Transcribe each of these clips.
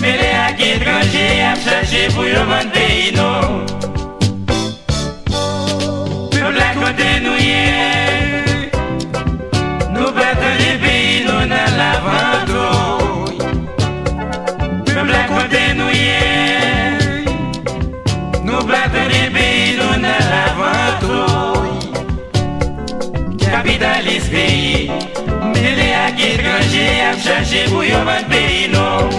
Mêlé à qui étranger à chercher pour y vendre pays non. Peuple à côté nous y est, nous battons les pays nous dans la vente. Peuple à côté nous y est, nous battons les pays nous dans la vente. Capitaliste pays, mêlé à qui étranger à chercher pour y vendre pays non.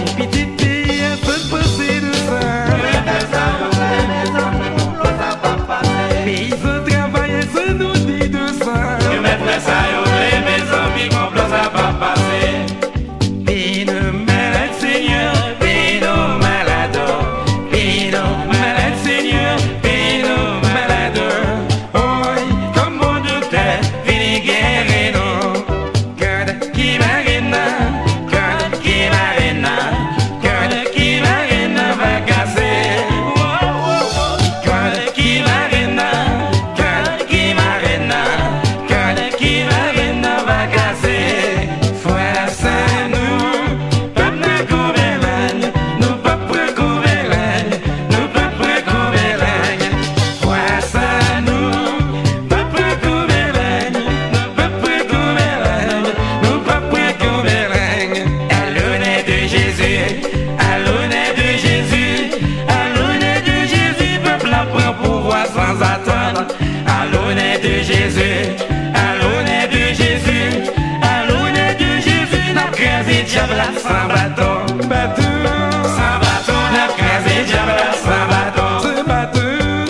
Sans bâton, sans bâton, n'a crasé diable sans bâton,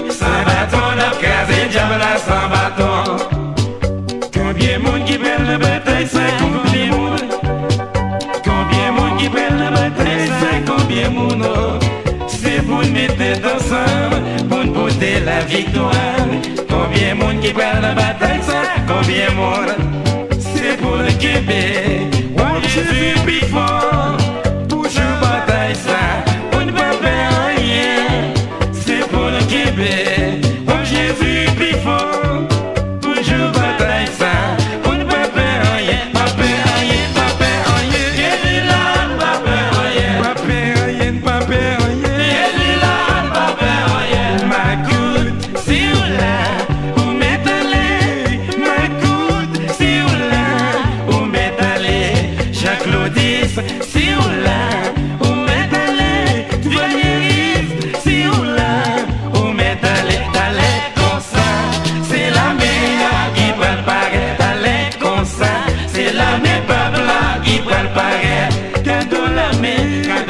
sans bâton, n'a crasé diable sans bâton. Combien de monde qui prennent la bataille, c'est combien de monde? Combien de monde qui prennent la bataille, c'est combien de monde? C'est pour nous mettre ensemble, pour nous porter la victoire. Combien de monde qui prennent la bataille, c'est combien de monde? C'est pour le Québec. Jésus plus fort, pour jouer bataille ça, on ne va faire rien, c'est pour le Québec. Oh Jésus plus fort, pour jouer bataille ça, on ne va faire rien, pas faire rien, pas faire rien. Jésus là, pas faire rien, pas faire rien, pas faire rien. Jésus là, pas faire rien. Ma coute, si vous là, vous mettez-les, ma coute, si vous là, vous mettez-les. Claudis, si on l'a, on met allé, tu vas si on l'a, on met allé, t'allais comme ça, c'est la meilleure qui prend le pareil, t'allais comme ça, c'est la meilleure qui prend le pareil, cadeau la meilleure.